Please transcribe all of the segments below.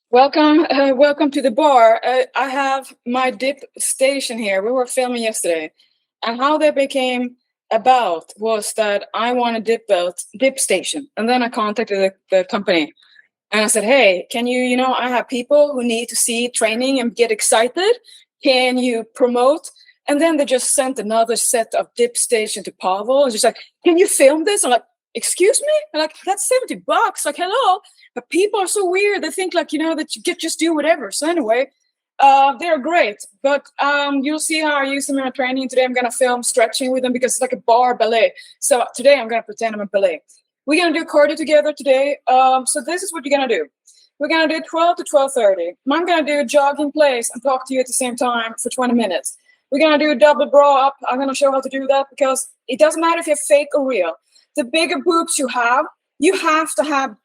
Welcome to the bar. I have my dip station here. We were filming yesterday, and how that became about was that I want a dip station, and then I contacted the company, and I said, "Hey, can you? I have people who need to see training and get excited. Can you promote?" And then they just sent another set of dip station to Pavel, and just like, "Can you film this?" I'm like, "Excuse me?" I'm like, "That's $70." Like, hello. But people are so weird. They think like that you get just do whatever. So anyway, they're great. But you'll see how I use them in my training today. I'm gonna film stretching with them because it's like a bar ballet. So today I'm gonna pretend I'm a ballet. We're gonna do cardio together today. So this is what you're gonna do. We're gonna do 12 to 12:30. I'm gonna do a jog in place and talk to you at the same time for 20 minutes. We're gonna do a double bra up. I'm gonna show how to do that because it doesn't matter if you're fake or real. The bigger boobs you have to have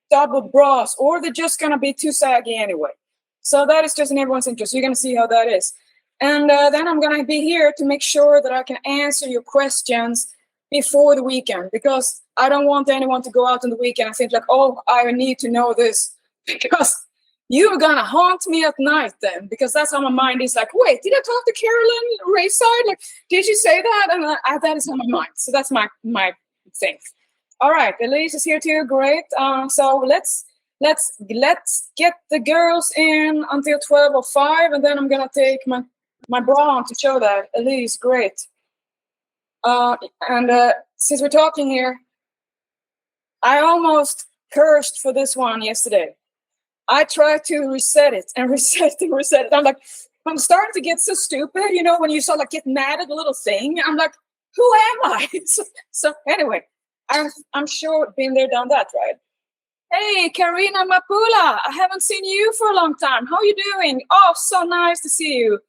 double bras, or they're just gonna be too saggy anyway. So that is just in everyone's interest. You're gonna see how that is, and then I'm gonna be here to make sure that I can answer your questions before the weekend because I don't want anyone to go out on the weekend and think like, oh, I need to know this because you're gonna haunt me at night then because that's how my mind is like, wait, did I talk to Carolyn Rayside? Like, did you say that? And that is on my mind. So that's my thing. All right, Elise is here too. Great. So let's get the girls in until 12:05, and then I'm gonna take my bra on to show that. Elise, great. And since we're talking here, I almost cursed for this one yesterday. I tried to reset it and reset it. I'm starting to get so stupid, when you sort of like get mad at a little thing. I'm like, who am I? So anyway, I'm sure been there, done that, right? Hey, Karina Mapula, I haven't seen you for a long time. How are you doing? Oh, so nice to see you.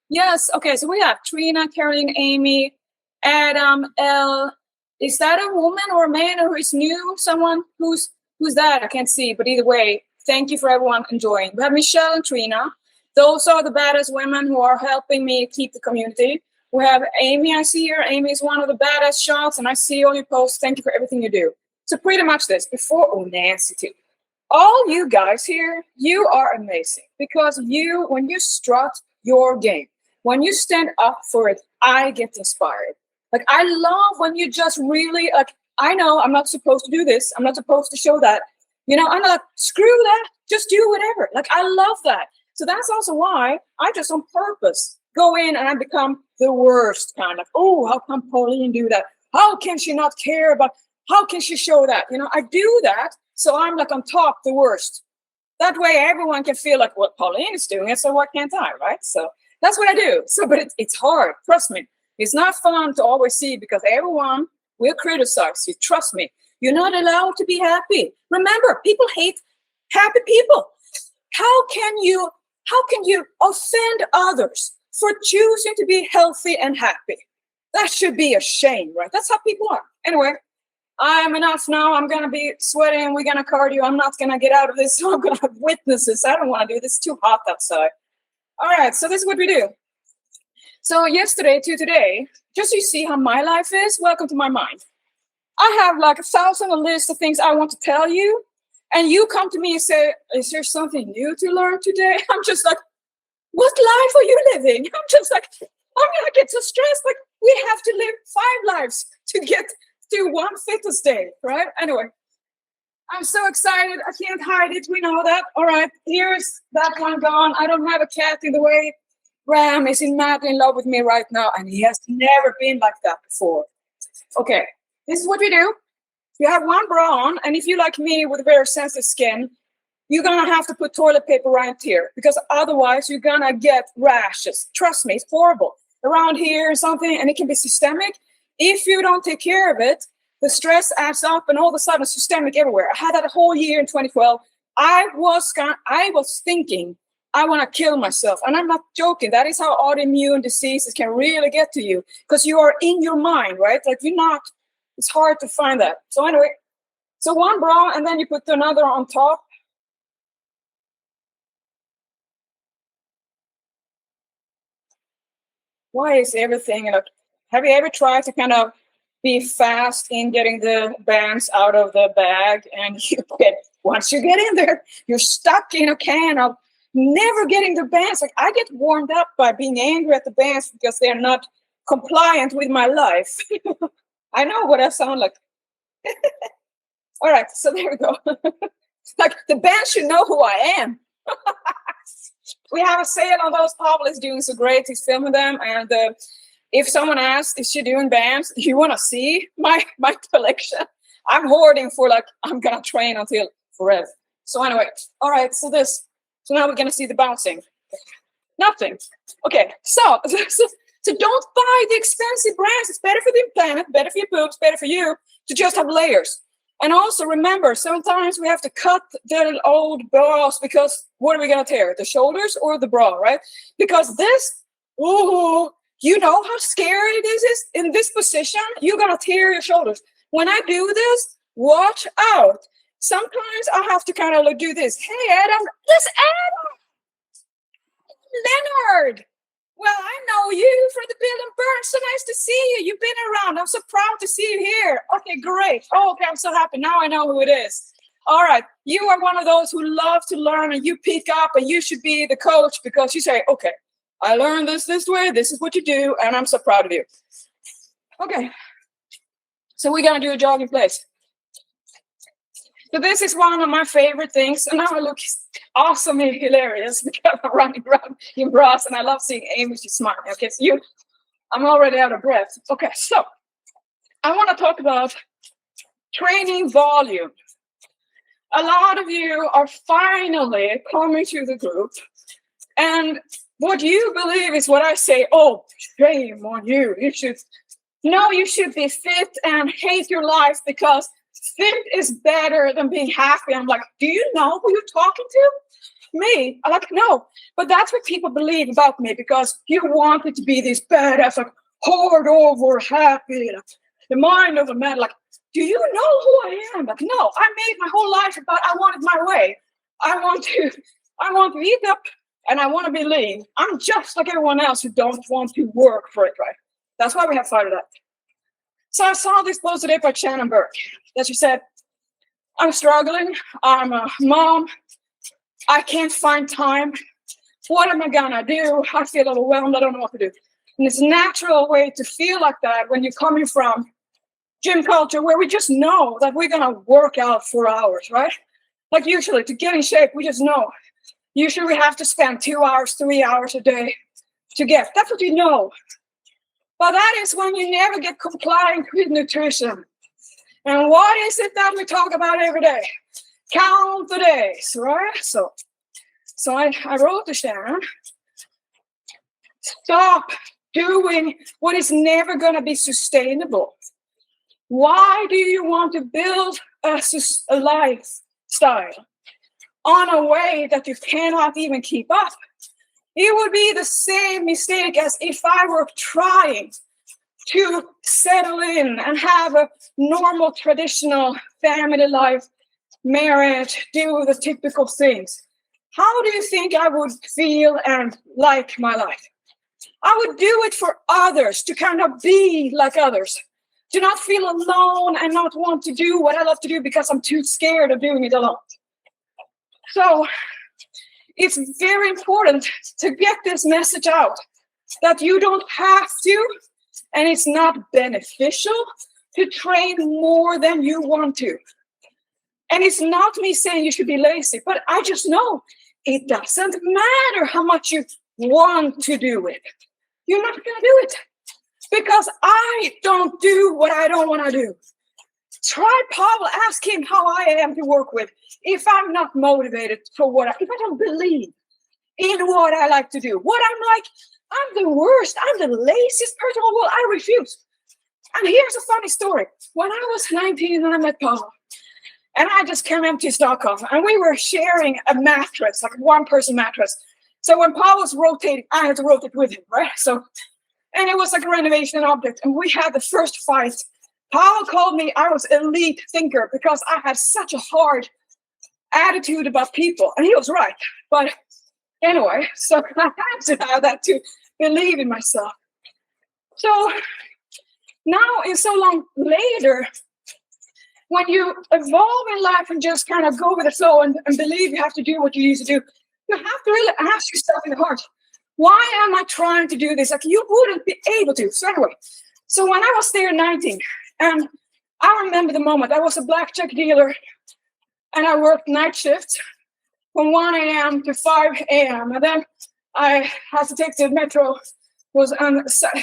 Yes, okay, so we have Trina, Caroline, Amy, Adam, L. Is that a woman or a man who is new? Someone who's that? I can't see, but either way, thank you for everyone enjoying. We have Michelle and Trina. Those are the badass women who are helping me keep the community. We have Amy, I see here. Amy is one of the badass shots, and I see all your posts. Thank you for everything you do. So pretty much this, Nancy too. All you guys here, you are amazing because when you strut your game, when you stand up for it, I get inspired. Like, I love when you just really, like, I know I'm not supposed to do this. I'm not supposed to show that. I'm like, screw that. Just do whatever. Like, I love that. So that's also why I just on purpose go in and I become the worst kind of, oh, how can Pauline do that? How can she not care about, how can she show that? I do that. So I'm like on top, the worst. That way everyone can feel like, well, Pauline is doing it, so why can't I, right? So that's what I do. So, but it's hard. Trust me. It's not fun to always see because everyone will criticize you. Trust me. You're not allowed to be happy. Remember, people hate happy people. How can you offend others for choosing to be healthy and happy? That should be a shame, right? That's how people are. Anyway, I'm enough now. I'm going to be sweating. We're going to cardio. I'm not going to get out of this. So I'm going to have witnesses. I don't want to do this. It's too hot outside. All right. So this is what we do. So yesterday to today, just so you see how my life is, welcome to my mind. I have like 1,000 list of things I want to tell you. And you come to me and say, is there something new to learn today? I'm just like, what life are you living? I'm just like, I'm going to get so stressed. Like, we have to live 5 lives to get to one fitness day, right? Anyway, I'm so excited. I can't hide it. We know that. All right, here's that one gone. I don't have a cat in the way. Graham is madly in love with me right now, and he has never been like that before. Okay, this is what we do. You have one bra on, and if you like me with very sensitive skin, you're going to have to put toilet paper right here because otherwise you're going to get rashes. Trust me, it's horrible. Around here or something, and it can be systemic. If you don't take care of it, the stress adds up, and all of a sudden it's systemic everywhere. I had that a whole year in 2012. I was thinking I want to kill myself, and I'm not joking. That is how autoimmune diseases can really get to you because you are in your mind, right? Like you're not. It's hard to find that. So anyway, so one bra, and then you put another on top. Why is everything? Have you ever tried to kind of be fast in getting the bands out of the bag and you get once you get in there, you're stuck in a can of never getting the bands. Like I get warmed up by being angry at the bands because they're not compliant with my life. I know what I sound like. All right, so there we go. Like the band should know who I am. We have a sale on those. Pavel is doing so great. He's filming them. And if someone asks, is she doing bands? You want to see my collection? I'm hoarding for like, I'm going to train until forever. So anyway, all right, so now we're going to see the bouncing. Nothing. Okay, so don't buy the expensive brands. It's better for the planet, better for your boobs, better for you to just have layers. And also remember, sometimes we have to cut the old bras because what are we going to tear? The shoulders or the bra, right? Because this, ooh, you know how scary this is in this position? You're going to tear your shoulders. When I do this, watch out. Sometimes I have to kind of do this. Hey, Adam. This Adam. Leonard. Well, I know you from the Bill and Burn. So nice to see you. You've been around. I'm so proud to see you here. Okay, great. Oh, okay, I'm so happy. Now I know who it is. All right. You are one of those who love to learn and you pick up and you should be the coach because you say, okay, I learned this way. This is what you do. And I'm so proud of you. Okay. So we're going to do a jogging place. So this is one of my favorite things. And now I look awesome and hilarious because I'm running around in bras and I love seeing Amy. She's smiling. Okay, so I'm already out of breath. Okay, so I want to talk about training volume. A lot of you are finally coming to the group. And what you believe is what I say, oh, shame on you. You should be fit and hate your life because fit is better than being happy. I'm like, do you know who you're talking to? Me? I'm like, no. But that's what people believe about me because you wanted to be this badass, like hard over, happy, like, the mind of a man. Like, do you know who I am? Like, no, I made my whole life about I want it my way. I want to eat up and I want to be lean. I'm just like everyone else who don't want to work for it, right? That's why we have Fighterdiet. So I saw this post today by Shannon Burke that she said, I'm struggling. I'm a mom. I can't find time. What am I going to do? I feel overwhelmed. I don't know what to do. And it's a natural way to feel like that when you're coming from gym culture where we just know that we're going to work out 4 hours, right? Like usually to get in shape, we just know. Usually we have to spend 2 hours, 3 hours a day to get. That's what you know. But that is when you never get compliant with nutrition. And what is it that we talk about every day? Count the days, right? So I wrote to Sharon, stop doing what is never going to be sustainable. Why do you want to build a lifestyle on a way that you cannot even keep up? It would be the same mistake as if I were trying to settle in and have a normal, traditional family life, marriage, do the typical things. How do you think I would feel and like my life? I would do it for others, to kind of be like others, to not feel alone and not want to do what I love to do because I'm too scared of doing it alone. So it's very important to get this message out that you don't have to, and it's not beneficial to train more than you want to. And it's not me saying you should be lazy, but I just know it doesn't matter how much you want to do it. You're not going to do it because I don't do what I don't want to do. Try Pavel, ask him how I am to work with. If I'm not motivated for if I don't believe in what I like to do, what I'm like, I'm the worst, I'm the laziest person in the world, I refuse. And here's a funny story. When I was 19 and I met Pavel, and I just came empty Stockholm, and we were sharing a mattress, like a one-person mattress. So when Pavel was rotating, I had to rotate with him, right? And it was like a renovation object, and we had the first fight. Pavel called me, I was elite thinker because I had such a hard attitude about people. And he was right. But anyway, so I had to have that to believe in myself. So now, it's so long later, when you evolve in life and just kind of go with the flow and believe you have to do what you used to do, you have to really ask yourself in the heart, why am I trying to do this? Like, you wouldn't be able to. So anyway, so when I was there 19, and I remember the moment, I was a blackjack dealer and I worked night shifts from 1 a.m. to 5 a.m. And then I had to take the metro. Was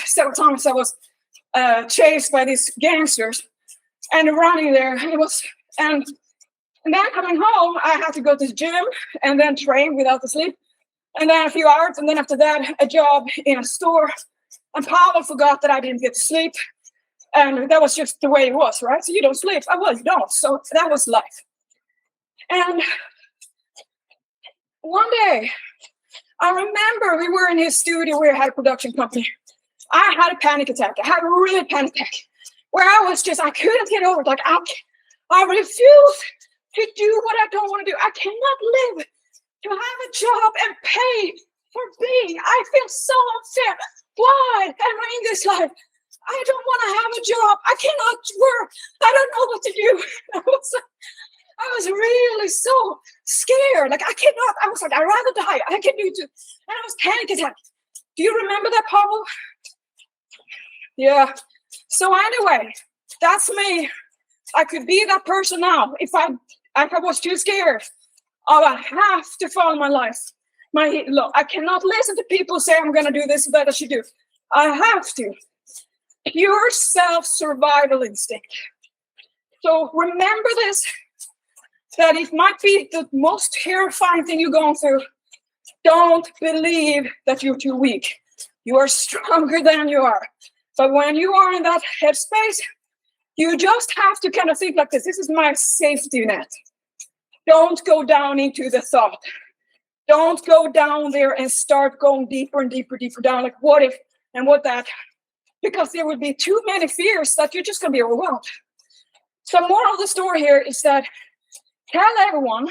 several times I was chased by these gangsters and running there. And then coming home, I had to go to the gym and then train without the sleep. And then a few hours, and then after that, a job in a store. And Pavel forgot that I didn't get to sleep. And that was just the way it was, right? So you don't sleep. Well, you don't. So that was life. And one day, I remember we were in his studio. We had a production company. I had a panic attack. I had a really panic attack where I couldn't get over it. Like, I refuse to do what I don't want to do. I cannot live to have a job and pay for being. I feel so unfair. Why am I in this life? I don't want to have a job. I cannot work. I don't know what to do. I was really so scared. Like, I cannot. I was like, I'd rather die. I can do it too. And I was panic attack. Do you remember that, Pavel? Yeah. So anyway, that's me. I could be that person now if I was too scared. Oh, I have to follow my life. Look, I cannot listen to people say I'm going to do this, that I should do. I have to. Pure self-survival instinct. So remember this, that it might be the most terrifying thing you're going through. Don't believe that you're too weak. You are stronger than you are. But when you are in that headspace, you just have to kind of think like this. This is my safety net. Don't go down into the thought. Don't go down there and start going deeper and deeper, deeper down. Like, what if and what that? Because there would be too many fears that you're just going to be overwhelmed. So moral of the story here is that tell everyone,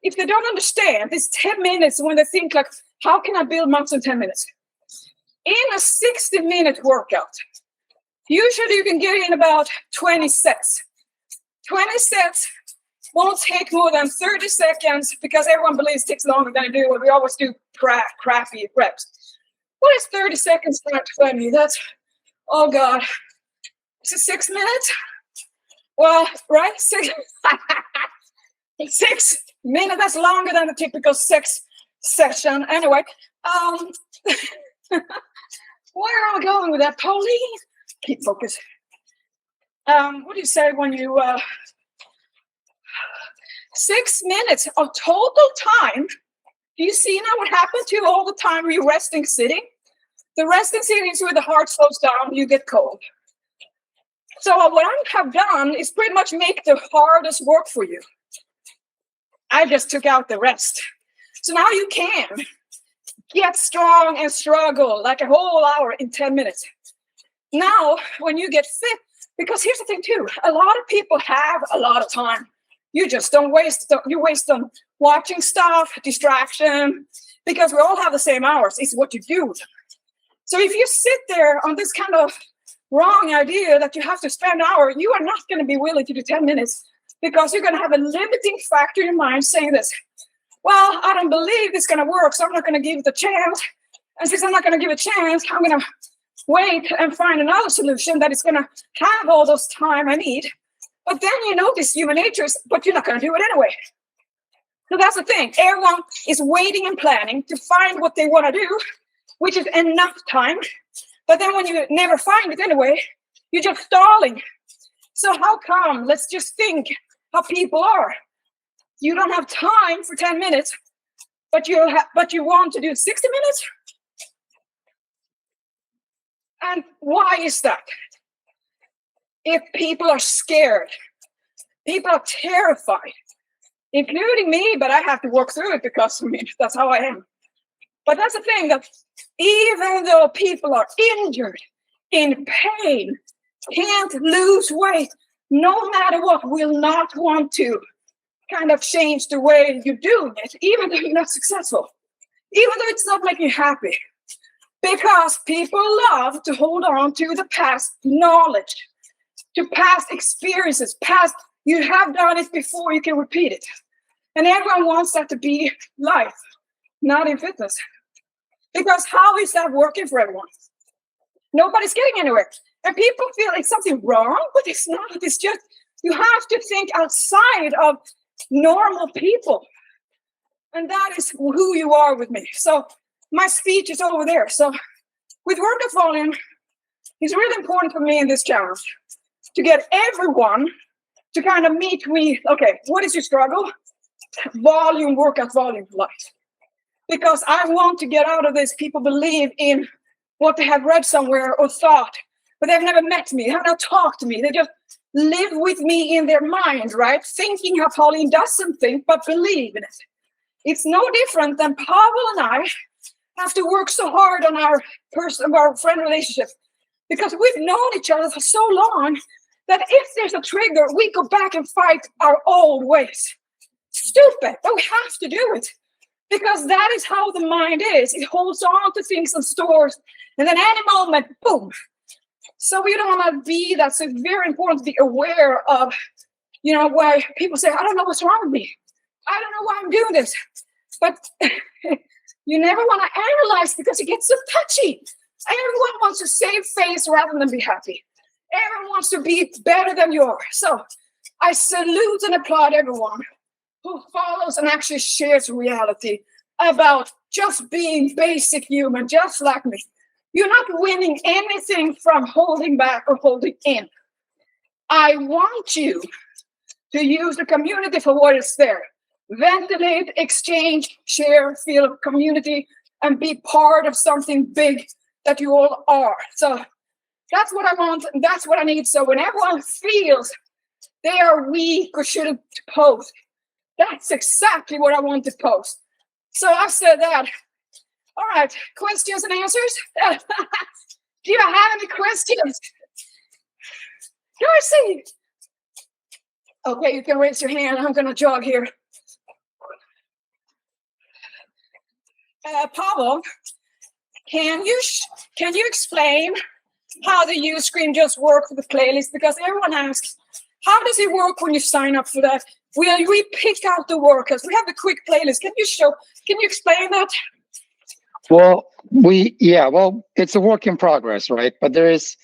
if they don't understand, this 10 minutes when they think like, how can I build muscle in 10 minutes? In a 60-minute workout, usually you can get in about 20 sets. 20 sets won't take more than 30 seconds because everyone believes it takes longer than I do. We always do crappy reps. What is 30 seconds times 20? That's, oh God. Is it 6 minutes? Well, right? 6 minutes, that's longer than the typical sex session. Anyway, where am I going with that, Pauline? Keep focus. What do you say when you 6 minutes of total time? Do you see now what happened to you all the time where you're resting sitting? The resting sitting is where the heart slows down, you get cold. So what I have done is pretty much make the hardest work for you. I just took out the rest. So now you can get strong and struggle like a whole hour in 10 minutes. Now, when you get fit, because here's the thing too, a lot of people have a lot of time. You just don't waste, you waste them watching stuff, distraction, because we all have the same hours. It's what you do. So if you sit there on this kind of wrong idea that you have to spend an hour, you are not going to be willing to do 10 minutes because you're going to have a limiting factor in your mind saying this, well, I don't believe it's going to work, so I'm not going to give it a chance. And since I'm not going to give it a chance, I'm going to wait and find another solution that is going to have all those time I need. But then you notice human nature is, but you're not going to do it anyway. So that's the thing. Everyone is waiting and planning to find what they want to do, which is enough time. But then when you never find it anyway, you're just stalling. So how come? Let's just think how people are. You don't have time for 10 minutes, but you want to do 60 minutes? And why is that? If people are scared, people are terrified, including me, but I have to work through it because that's how I am. But that's the thing, that even though people are injured, in pain, can't lose weight, no matter what, will not want to kind of change the way you're doing it, even though you're not successful, even though it's not making you happy. Because people love to hold on to the past knowledge. to past experiences, you have done it before, you can repeat it. And everyone wants that to be life, not in fitness. Because how is that working for everyone? Nobody's getting anywhere. And people feel it's something wrong, but it's not. It's just, you have to think outside of normal people. And that is who you are with me. So my speech is over there. So with workout volume, it's really important for me in this challenge to get everyone to kind of meet me. Okay, what is your struggle? Volume, workout volume, life. Because I want to get out of this. People believe in what they have read somewhere or thought, but they've never met me, have not talked to me. They just live with me in their mind, right? Thinking how Pauline doesn't think, but believe in it. It's no different than Pavel and I have to work so hard on our friend relationship, because we've known each other for so long that if there's a trigger, we go back and fight our old ways. Stupid, but we have to do it. Because that is how the mind is. It holds on to things and stores. And then any moment, boom. So we don't want to be that. So it's very important to be aware of, why people say, I don't know what's wrong with me. I don't know why I'm doing this. But you never want to analyze because it gets so touchy. Everyone wants to save face rather than be happy. Everyone wants to be better than you are. So I salute and applaud everyone who follows and actually shares reality about just being basic human, just like me. You're not winning anything from holding back or holding in. I want you to use the community for what is there. Ventilate, exchange, share, feel community, and be part of something big that you all are. So that's what I want, and that's what I need. So when everyone feels they are weak or shouldn't post, that's exactly what I want to post. So I've said that. All right, questions and answers? Do you have any questions? Darcy! Okay, you can raise your hand. I'm going to jog here. Pavel, can you explain how the use screen just work for the playlist? Because everyone asks, how does it work when you sign up for that? We pick out the workouts. We have the quick playlist. Can you explain that? Well, it's a work in progress, right? But there is,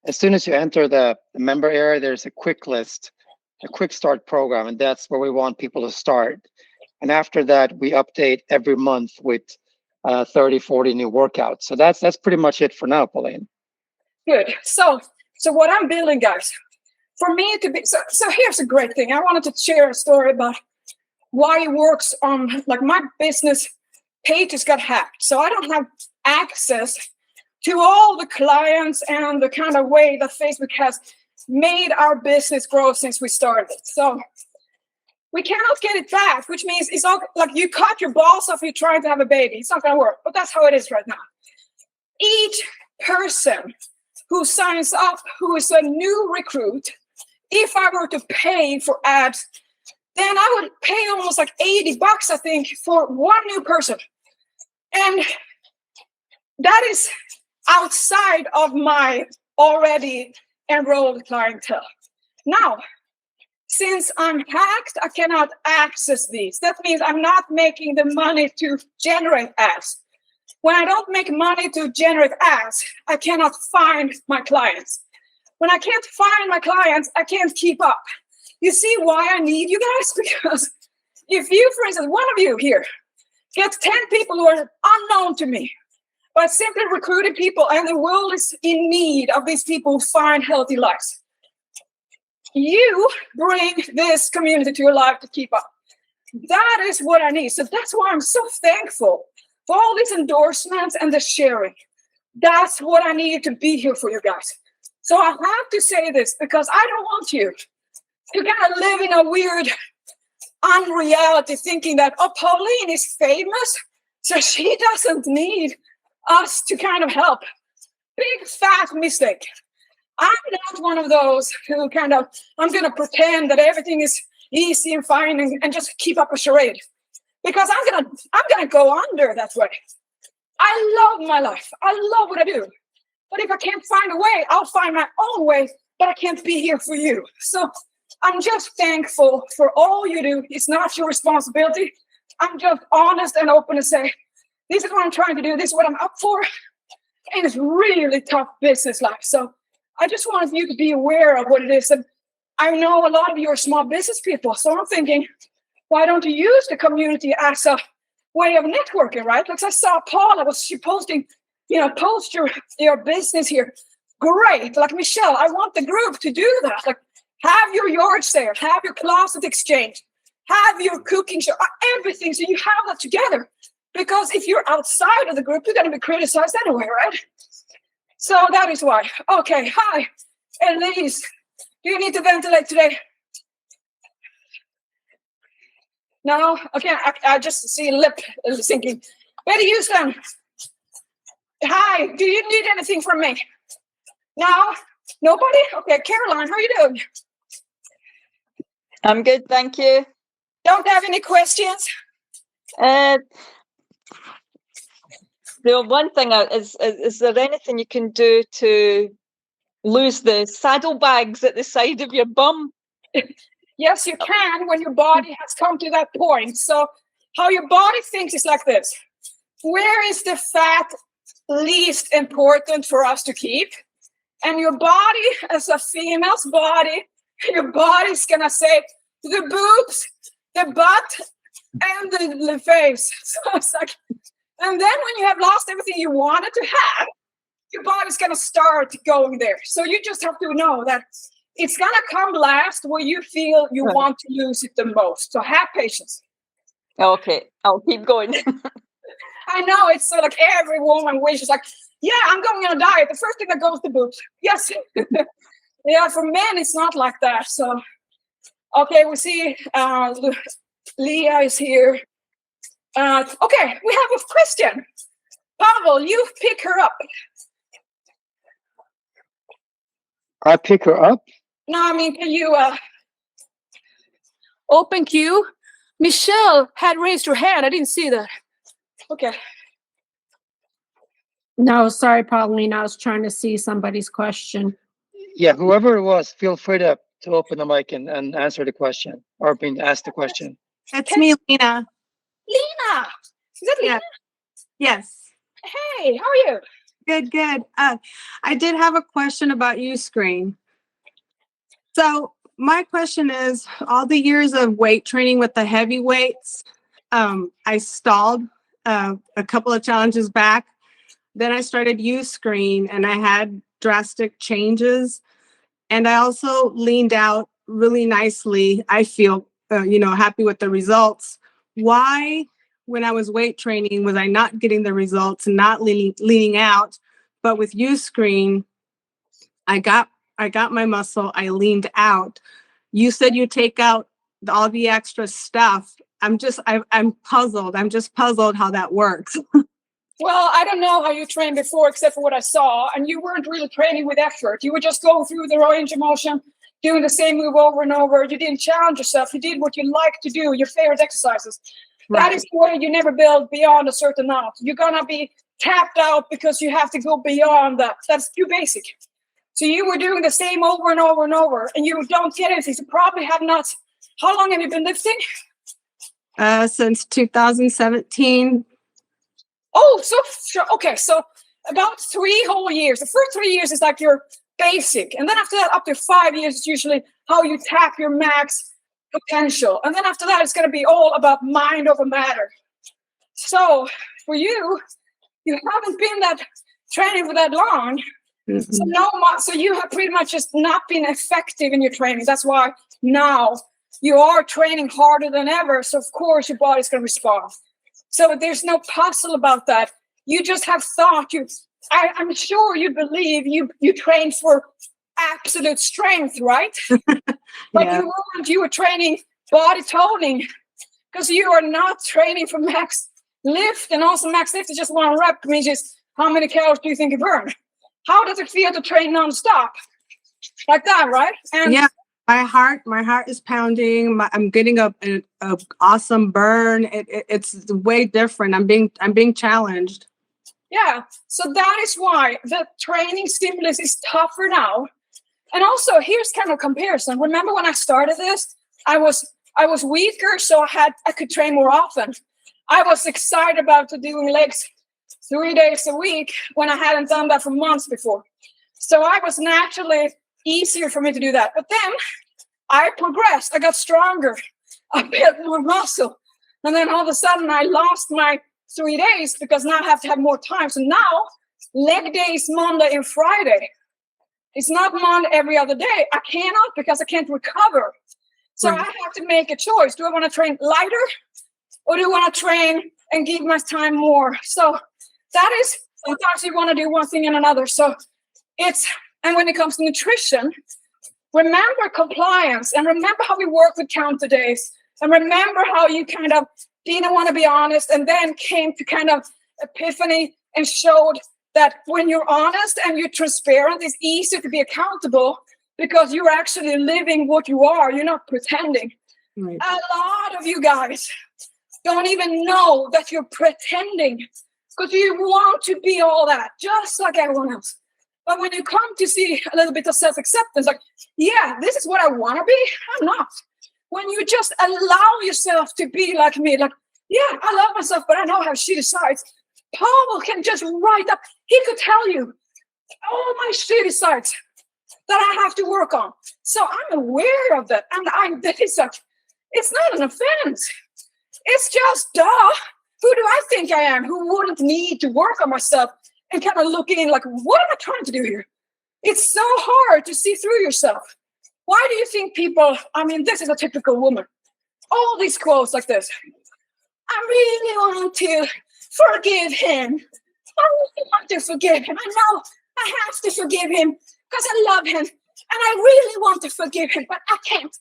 as soon as you enter the member area, there's a quick list, a quick start program, and that's where we want people to start. And after that, we update every month with 30, 40 new workouts. So that's pretty much it for now, Pauline. Good. So what I'm building, guys, for me to be, so here's a great thing. I wanted to share a story about why it works on, like, my business pages got hacked. So I don't have access to all the clients and the kind of way that Facebook has made our business grow since we started. So we cannot get it back, which means it's all like you cut your balls off, you're trying to have a baby. It's not going to work, but that's how it is right now. Each person who signs up, who is a new recruit, if I were to pay for ads, then I would pay almost like $80, I think, for one new person. And that is outside of my already enrolled clientele. Now, since I'm hacked, I cannot access these. That means I'm not making the money to generate ads. When I don't make money to generate ads, I cannot find my clients. When I can't find my clients, I can't keep up. You see why I need you guys? Because if you, for instance, one of you here gets 10 people who are unknown to me, but simply recruited people, and the world is in need of these people who find healthy lives, you bring this community to your life to keep up. That is what I need. So that's why I'm so thankful for all these endorsements and the sharing. That's what I need to be here for you guys. So I have to say this because I don't want you to kind of live in a weird unreality thinking that, oh, Pauline is famous, so she doesn't need us to kind of help. Big fat mistake. I'm not one of those who kind of, I'm going to pretend that everything is easy and fine and just keep up a charade. Because I'm gonna go under that way. I love my life. I love what I do. But if I can't find a way, I'll find my own way but I can't be here for you. So I'm just thankful for all you do. It's not your responsibility. I'm just honest and open to say, this is what I'm trying to do. This is what I'm up for. And it's really tough business life. So I just wanted you to be aware of what it is. And I know a lot of you are small business people. So I'm thinking, why don't you use the community as a way of networking, right? Like I saw Paula, she posting, post your business here. Great. Like Michelle, I want the group to do that. Like have your yard sale, have your closet exchange, have your cooking show, everything. So you have that together. Because if you're outside of the group, you're going to be criticized anyway, right? So that is why. Okay, hi, Elise. Do you need to ventilate today? No? Okay, I just see a lip sinking. Betty Houston. Hi, do you need anything from me? No? Nobody? Okay, Caroline, how are you doing? I'm good, thank you. Don't have any questions? The one thing is there anything you can do to lose the saddlebags at the side of your bum? Yes, you can when your body has come to that point. So how your body thinks is like this. Where is the fat least important for us to keep? And your body, as a female's body, your body's going to say the boobs, the butt, and the face. So it's like, and then when you have lost everything you wanted to have, your body's going to start going there. So you just have to know that it's going to come last where you feel you want to lose it the most. So have patience. Okay, I'll keep going. I know it's so like every woman wishes like, yeah, I'm going on a diet. The first thing that goes to boobs. Yes. Yeah, for men, it's not like that. So, okay, we see Leah is here. Okay, we have a question. Pavel, you pick her up. I pick her up? No, I mean, can you open queue? Michelle had raised her hand. I didn't see that. Okay. No, sorry, Paulina. I was trying to see somebody's question. Yeah, whoever it was, feel free to open the mic and answer the question or being asked the question. It's me, Lena. Lena! Is that Lena? Yes. Hey, how are you? Good. I did have a question about Uscreen. So my question is, all the years of weight training with the heavy weights, I stalled a couple of challenges back. Then I started Uscreen and I had drastic changes. And I also leaned out really nicely. I feel, happy with the results. Why, when I was weight training, was I not getting the results and not leaning out? But with Uscreen, I got my muscle. I leaned out. You said you take out all the extra stuff. I'm puzzled. I'm just puzzled how that works. Well, I don't know how you trained before, except for what I saw. And you weren't really training with effort. You were just going through the range of motion, doing the same move over and over. You didn't challenge yourself. You did what you like to do, your favorite exercises. Right. That is the way you never build beyond a certain amount. You're going to be tapped out because you have to go beyond that. That's too basic. So you were doing the same over and over and over, and you don't get anything. So probably have not. How long have you been lifting? Since 2017. Oh, so sure. Okay, so about 3 whole years. The first 3 years is like your basic, and then after that, up to 5 years, it's usually how you tap your max potential. And then after that, it's going to be all about mind over matter. So for you, you haven't been that training for that long. Mm-hmm. So you have pretty much just not been effective in your training. That's why now you are training harder than ever. So of course your body's going to respond. So there's no puzzle about that. You just have thought I'm sure you believe you trained for absolute strength, right? But yeah. You were training body toning because you are not training for max lift, and also max lift is just 1 rep, which is how many calories do you think you burn? How does it feel to train nonstop? Like that, right? And yeah, my heart is pounding. I'm getting a awesome burn. It's way different. I'm being challenged. Yeah, so that is why the training stimulus is tougher now. And also, here's kind of comparison. Remember when I started this, I was weaker, so I could train more often. I was excited about doing legs 3 days a week when I hadn't done that for months before. So I was naturally easier for me to do that. But then I progressed. I got stronger. I built more muscle. And then all of a sudden I lost my 3 days because now I have to have more time. So now leg day is Monday and Friday. It's not Monday every other day. I cannot because I can't recover. So I have to make a choice. Do I want to train lighter or do I want to train and give my time more? So that is, sometimes you want to do one thing and another. So and when it comes to nutrition, remember compliance and remember how we work with counter days and remember how you kind of didn't want to be honest and then came to kind of epiphany and showed that when you're honest and you're transparent, it's easier to be accountable because you're actually living what you are. You're not pretending. Right. A lot of you guys don't even know that you're pretending because you want to be all that, just like everyone else. But when you come to see a little bit of self-acceptance, like, yeah, this is what I want to be, I'm not. When you just allow yourself to be like me, like, yeah, I love myself, but I know I have shitty sides. Paul can just write up, he could tell you all my shitty sides that I have to work on. So I'm aware of that. And it's not an offense. It's just, who do I think I am who wouldn't need to work on myself and kind of look in like, what am I trying to do here? It's so hard to see through yourself. Why do you think people, this is a typical woman. All these quotes like this. I really want to forgive him. I really want to forgive him. I know I have to forgive him because I love him. And I really want to forgive him, but I can't.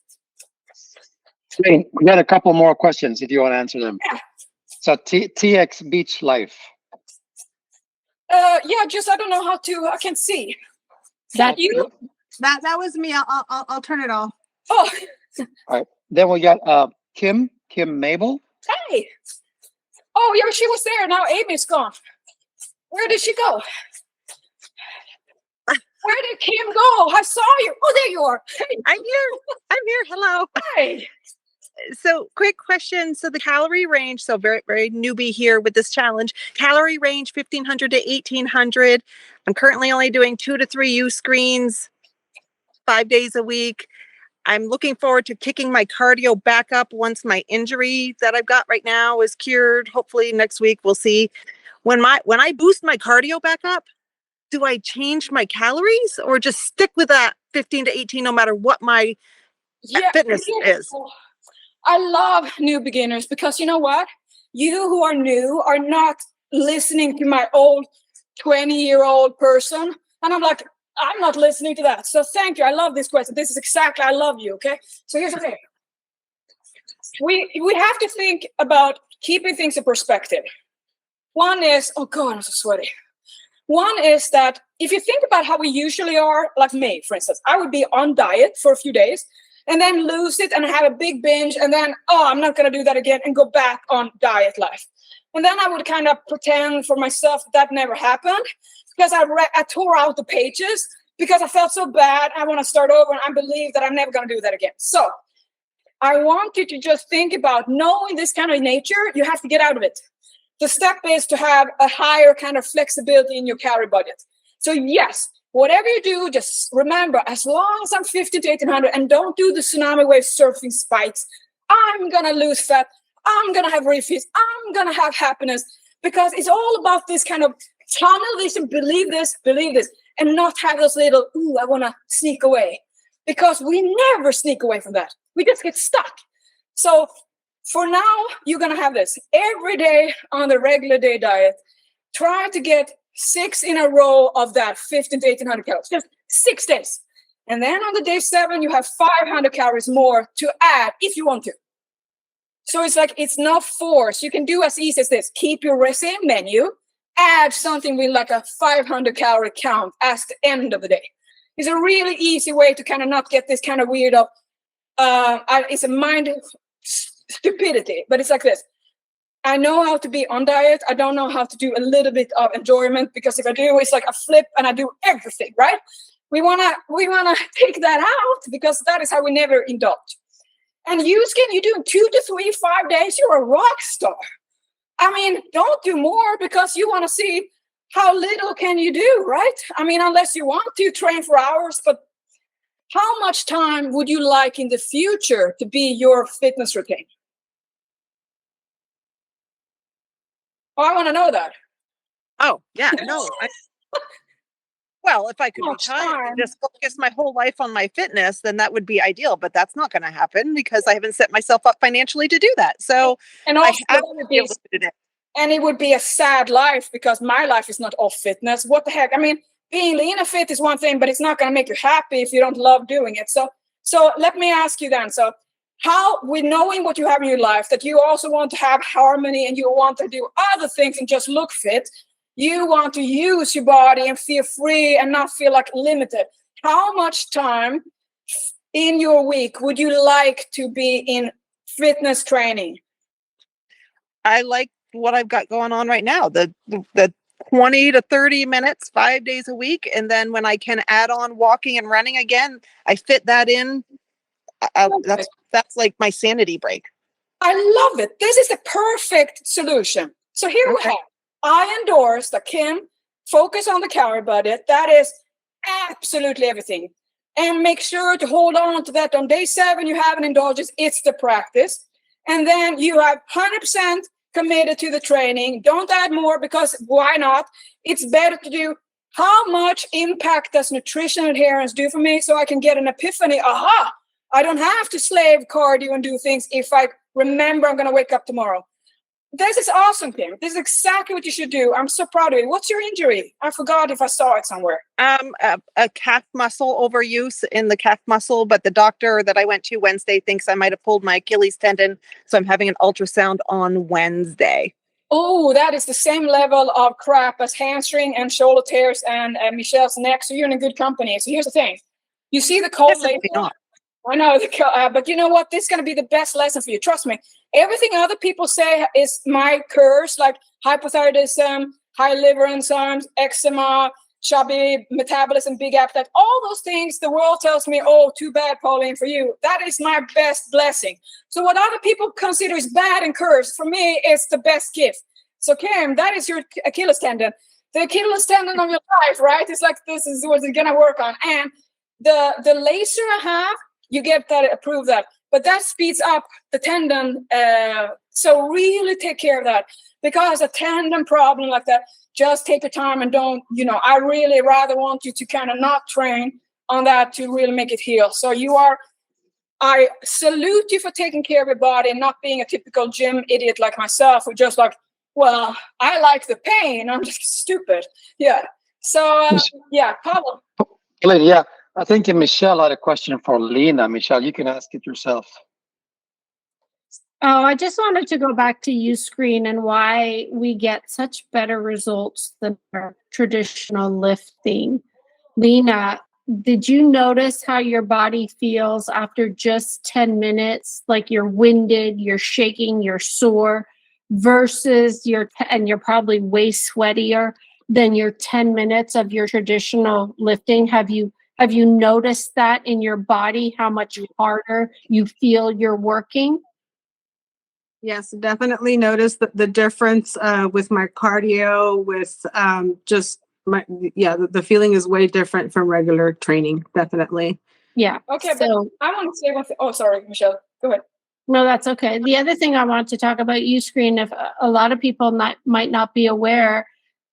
We got a couple more questions if you want to answer them. Yeah. So TX Beach Life. I don't know how to, I can't see. That That was me. I'll turn it off. All Oh. right. Then we got Kim Mabel. Hey. Oh, yeah, she was there. Now Amy's gone. Where did she go? Where did Kim go? I saw you. Oh, there you are. Hey. I'm here. Hello. Hey. So quick question. So the calorie range, so very, very newbie here with this challenge, calorie range 1,500 to 1,800. I'm currently only doing 2 to 3 U screens 5 days a week. I'm looking forward to kicking my cardio back up once my injury that I've got right now is cured. Hopefully next week we'll see. When I boost my cardio back up, do I change my calories or just stick with that 15 to 18 no matter what my fitness is? I love new beginners because you know what? You who are new are not listening to my old 20-year-old person. And I'm like, I'm not listening to that. So thank you. I love this question. This is exactly, I love you. Okay. So here's the thing. We have to think about keeping things in perspective. One is, oh God, I'm so sweaty. One is that if you think about how we usually are, like me, for instance, I would be on diet for a few days and then lose it and have a big binge and then, I'm not going to do that again and go back on diet life. And then I would kind of pretend for myself that never happened because I tore out the pages because I felt so bad. I want to start over and I believe that I'm never going to do that again. So I want you to just think about knowing this kind of nature, you have to get out of it. The step is to have a higher kind of flexibility in your calorie budget. So yes, whatever you do, just remember, as long as I'm 50 to 1800 and don't do the tsunami wave surfing spikes, I'm going to lose fat. I'm going to have refeeds. I'm going to have happiness because it's all about this kind of tunnel vision, believe this, and not have those little, I want to sneak away because we never sneak away from that. We just get stuck. So for now, you're going to have this every day on the regular day diet. Try to get 6 in a row of that 15 to 1800 calories, just 6 days. And then on the day 7, you have 500 calories more to add if you want to. So it's like, it's not forced. You can do as easy as this. Keep your same menu, add something with like a 500 calorie count as the end of the day. It's a really easy way to kind of not get this kind of weird of, it's a mind stupidity, but it's like this. I know how to be on diet. I don't know how to do a little bit of enjoyment because if I do, it's like a flip and I do everything, right? We wanna take that out because that is how we never indulge. And you you're doing 2 to 3, 5 days, you're a rock star. I mean, don't do more because you want to see how little can you do, right? I mean, unless you want to train for hours, but how much time would you like in the future to be your fitness routine? Oh, I want to know that. Oh, yeah, no. Well, if I could Much retire time. and just focus my whole life on my fitness, then that would be ideal. But that's not going to happen because I haven't set myself up financially to do that. So And I also, have that would to be able be, to do that. and it would be a sad life because my life is not all fitness. What the heck? I mean, being lean and fit is one thing, but it's not going to make you happy if you don't love doing it. So let me ask you then. So how, with knowing what you have in your life, that you also want to have harmony and you want to do other things and just look fit, you want to use your body and feel free and not feel like limited. How much time in your week would you like to be in fitness training? I like what I've got going on right now. The 20 to 30 minutes, 5 days a week. And then when I can add on walking and running again, I fit that in. That's like my sanity break. I love it. This is the perfect solution. So here we have, I endorse that Kim focus on the calorie budget. That is absolutely everything. And make sure to hold on to that. On day 7, you have an indulgence. It's the practice. And then you have 100% committed to the training. Don't add more because why not? It's better to do how much impact does nutrition adherence do for me so I can get an epiphany. Aha! I don't have to slave cardio and do things if I remember I'm going to wake up tomorrow. This is awesome, Kim. This is exactly what you should do. I'm so proud of you. What's your injury? I forgot if I saw it somewhere. A calf muscle overuse in the calf muscle, but the doctor that I went to Wednesday thinks I might have pulled my Achilles tendon, so I'm having an ultrasound on Wednesday. Oh, that is the same level of crap as hamstring and shoulder tears and Michelle's neck. So you're in a good company. So here's the thing. You see the cold label? I know, but you know what? This is going to be the best lesson for you. Trust me. Everything other people say is my curse, like hypothyroidism, high liver enzymes, eczema, chubby metabolism, big appetite. All those things, the world tells me, oh, too bad, Pauline, for you. That is my best blessing. So what other people consider is bad and cursed, for me, it's the best gift. So Kim, that is your Achilles tendon. The Achilles tendon of your life, right? It's like this is what it's going to work on. And the laser I have, you get that, approve that. But that speeds up the tendon. So really take care of that. Because a tendon problem like that, just take your time and don't, I really rather want you to kind of not train on that to really make it heal. So I salute you for taking care of your body and not being a typical gym idiot like myself who just like, well, I like the pain. I'm just stupid. Yeah. So, Pavel. Yeah. I think Michelle had a question for Lena. Michelle, you can ask it yourself. Oh, I just wanted to go back to Uscreen and why we get such better results than our traditional lifting. Lena, did you notice how your body feels after just 10 minutes? Like you're winded, you're shaking, you're sore, versus and you're probably way sweatier than your 10 minutes of your traditional lifting. Have you noticed that in your body, how much harder you feel you're working? Yes, definitely noticed the difference with my cardio, with just the feeling is way different from regular training, definitely. Yeah. Okay, so, but I want to say one thing. Oh, sorry, Michelle. Go ahead. No, that's okay. The other thing I want to talk about Uscreen, if a lot of people might not be aware,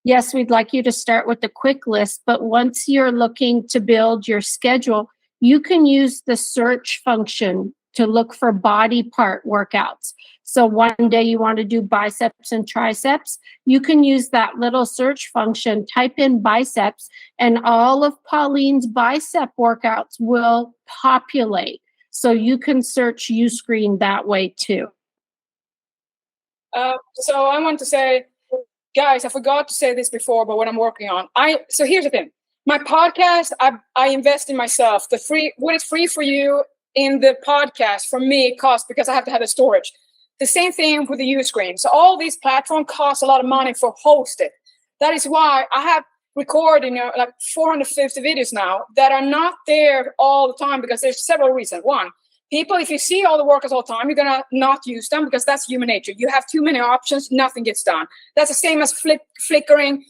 yes, we'd like you to start with the quick list, but once you're looking to build your schedule, you can use the search function to look for body part workouts. So one day you want to do biceps and triceps, you can use that little search function, type in biceps, and all of Pauline's bicep workouts will populate. So you can search Uscreen that way too. So I want to say, guys, I forgot to say this before, but what I'm working on. So here's the thing. My podcast, I invest in myself. What is free for you in the podcast, for me, it costs because I have to have the storage. The same thing with the Uscreen. So all these platforms cost a lot of money for hosted. That is why I have record, like 450 videos now that are not there all the time because there's several reasons. One, people, if you see all the workouts all the time, you're going to not use them because that's human nature. You have too many options, nothing gets done. That's the same as flickering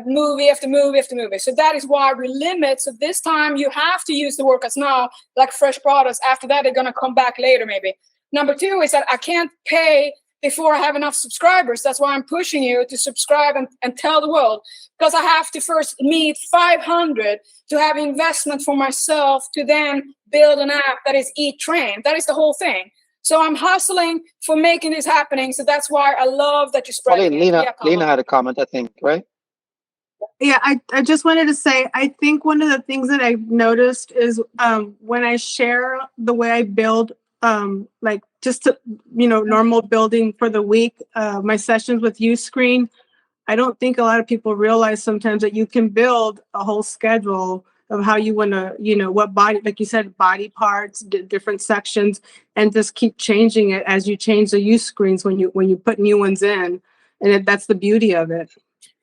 movie after movie after movie. So that is why we limit. So this time you have to use the workouts now, like fresh products. After that, they're going to come back later maybe. Number two is that I can't pay before I have enough subscribers. That's why I'm pushing you to subscribe and tell the world, because I have to first meet 500 to have investment for myself to then build an app that is Eat Train. That is the whole thing. So I'm hustling for making this happening. So that's why I love that you spread it. Lena had a comment, I think, right? Yeah, I just wanted to say, I think one of the things that I've noticed is when I share the way I build, like just to, normal building for the week, my sessions with Uscreen, I don't think a lot of people realize sometimes that you can build a whole schedule of how you want to, what body, like you said, body parts, different sections, and just keep changing it as you change the use screens when you put new ones in. And that's the beauty of it.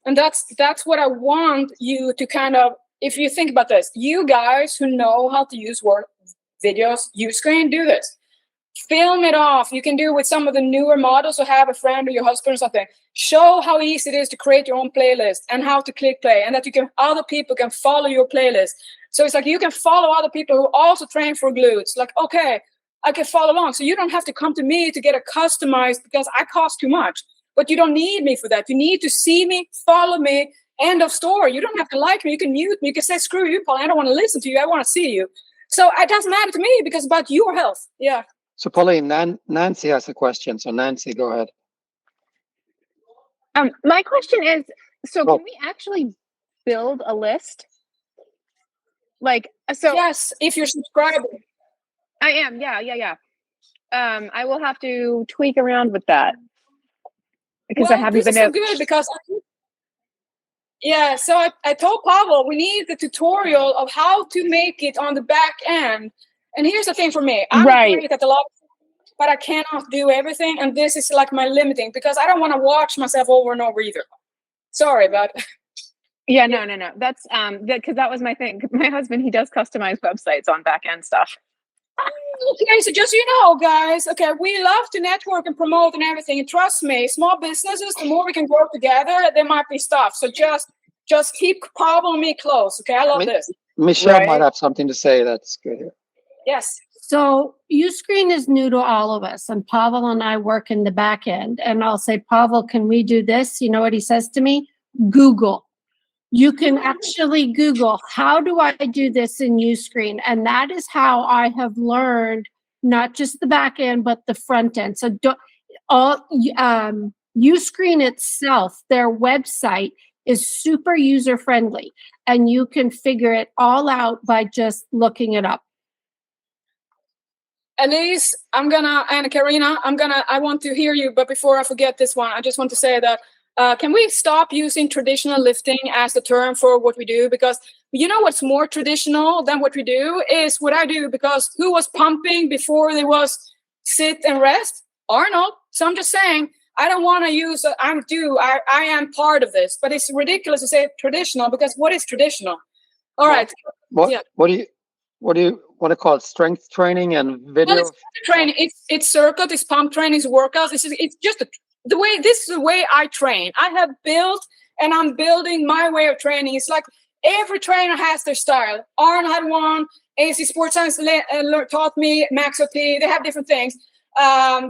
And that's what I want you to kind of, if you think about this, you guys who know how to use videos, Uscreen, do this. Film it off. You can do it with some of the newer models, or have a friend or your husband or something. Show how easy it is to create your own playlist and how to click play, and that other people can follow your playlist. So it's like you can follow other people who also train for glutes. Like, okay, I can follow along. So you don't have to come to me to get a customized because I cost too much. But you don't need me for that. You need to see me, follow me, end of story. You don't have to like me. You can mute me. You can say, screw you, Paul. I don't want to listen to you. I want to see you. So it doesn't matter to me because it's about your health. Yeah. So Pauline, Nancy has a question. So Nancy, go ahead. My question is, so can we actually build a list? Yes, if you're subscribing. I am. Yeah. I will have to tweak around with that. Because I haven't been able. This is so good because so I told Pavel we need the tutorial of how to make it on the back end. And here's the thing for me. I'm great at a lot, but I cannot do everything. And this is like my limiting because I don't want to watch myself over and over either. Sorry, but yeah, no. That's because that was my thing. My husband, he does customize websites on back end stuff. Okay, so just guys, okay, we love to network and promote and everything. And trust me, small businesses, the more we can grow together, there might be stuff. So just keep following me close, okay? I love this. Michelle might have something to say. That's good here. Yes. So Uscreen is new to all of us, and Pavel and I work in the back end. And I'll say, Pavel, can we do this? You know what he says to me? Google. You can actually Google, how do I do this in Uscreen? And that is how I have learned not just the back end, but the front end. So Uscreen itself, their website is super user friendly, and you can figure it all out by just looking it up. Elise, and Karina, I want to hear you, but before I forget this one, I just want to say that can we stop using traditional lifting as the term for what we do? Because you know what's more traditional than what we do is what I do, because who was pumping before there was sit and rest? Arnold. So I'm just saying, I don't want to use, I am part of this, but it's ridiculous to say traditional, because what is traditional? All right. What do you want to call it? Strength training and video? Well, it's training. It's circuit, it's pump training, it's workouts. It's just this is the way I train. I have built and I'm building my way of training. It's like every trainer has their style. Arnold had one, AC Sports Science taught me, Max OT, they have different things.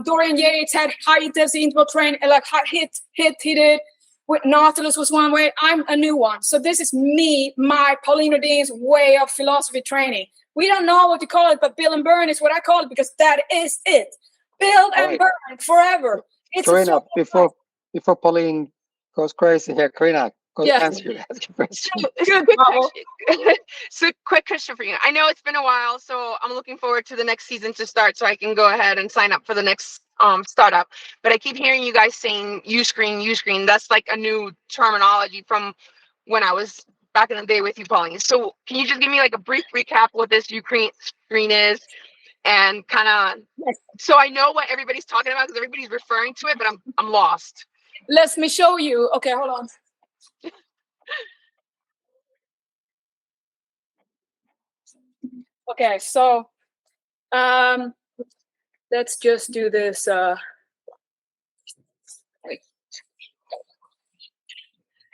Dorian Yates had high intensity interval training, like hit it. With Nautilus was one way. I'm a new one. So this is me, my Pauline Dean's way of philosophy training. We don't know what to call it, but build and burn is what I call it, because that is it. Build and burn forever. It's Karina, before Pauline goes crazy here, Karina, ask your question. So quick question for you. I know it's been a while, so I'm looking forward to the next season to start so I can go ahead and sign up for the next startup. But I keep hearing you guys saying Uscreen. That's like a new terminology from when I was back in the day with you, Pauline. So can you just give me like a brief recap what this Uscreen is? And kind of, so I know what everybody's talking about, because everybody's referring to it, but I'm lost. Let me show you. Okay, hold on. Okay, so let's just do this. Wait.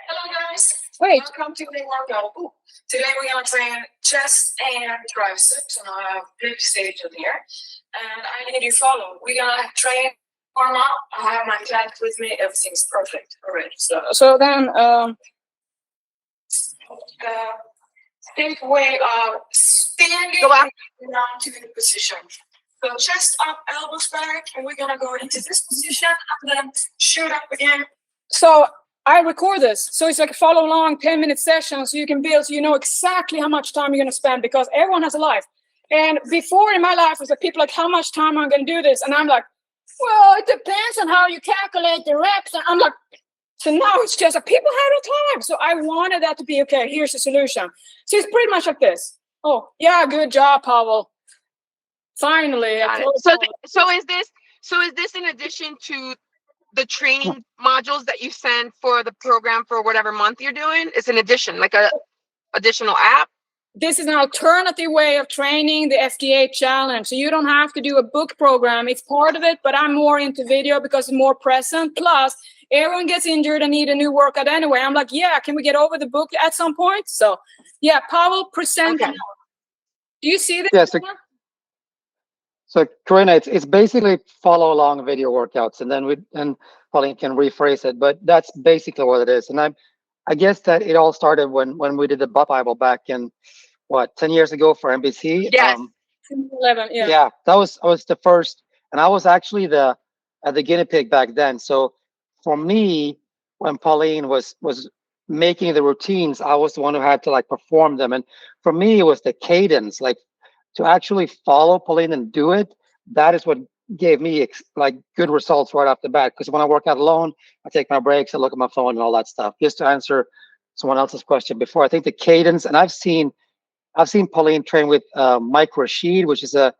Hello guys. Wait. Welcome to the workout. Ooh. Today we're gonna train chest and triceps on a big stage in here. And I need you to follow. We're gonna train warm up. I have my class with me. Everything's perfect already. So then think way of standing down to the position. So chest up, elbows back, and we're gonna go into this position and then shoot up again. So I record this, so it's like a follow along 10-minute session, so you can build, so you know exactly how much time you're gonna spend, because everyone has a life. And before in my life, was like people like, how much time am I gonna do this? And I'm like, well, it depends on how you calculate the reps. And I'm like, so now it's just like people have no time. So I wanted that to be okay. Here's the solution. So it's pretty much like this. Oh, yeah, good job, Pavel. Finally. So is this in addition to the training modules that you send for the program for whatever month you're doing? It's an addition, like a additional app? This is an alternative way of training the FDA challenge. So you don't have to do a book program. It's part of it, but I'm more into video because it's more present. Plus, everyone gets injured and need a new workout anyway. I'm like, yeah, can we get over the book at some point? So, yeah, Pavel, present. Okay. Do you see this? Yes. So Karina, it's basically follow along video workouts, and then Pauline can rephrase it, but that's basically what it is. And I guess that it all started when we did the Butt Bible back in 10 years ago for NBC. Yes. 11, yeah. Yeah, I was the first, and I was actually the guinea pig back then. So for me, when Pauline was making the routines, I was the one who had to like perform them. And for me, it was the cadence, like to actually follow Pauline and do it. That is what gave me like good results right off the bat. Because when I work out alone, I take my breaks, I look at my phone and all that stuff. Just to answer someone else's question before, I think the cadence, and I've seen Pauline train with Mike Rashid, which is a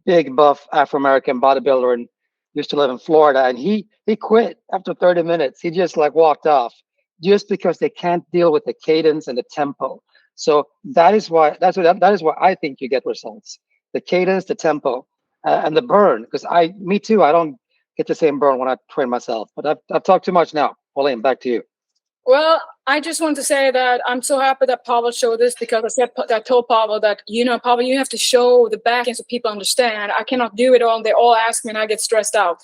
big buff Afro-American bodybuilder and used to live in Florida. And he quit after 30 minutes. He just like walked off just because they can't deal with the cadence and the tempo. So that is why I think you get results. The cadence, the tempo, and the burn. Because me too, I don't get the same burn when I train myself. But I've talked too much now. Pauline, back to you. Well, I just want to say that I'm so happy that Pavel showed this, because I told Pavel that, Pavel, you have to show the back end so people understand. I cannot do it all. They all ask me and I get stressed out.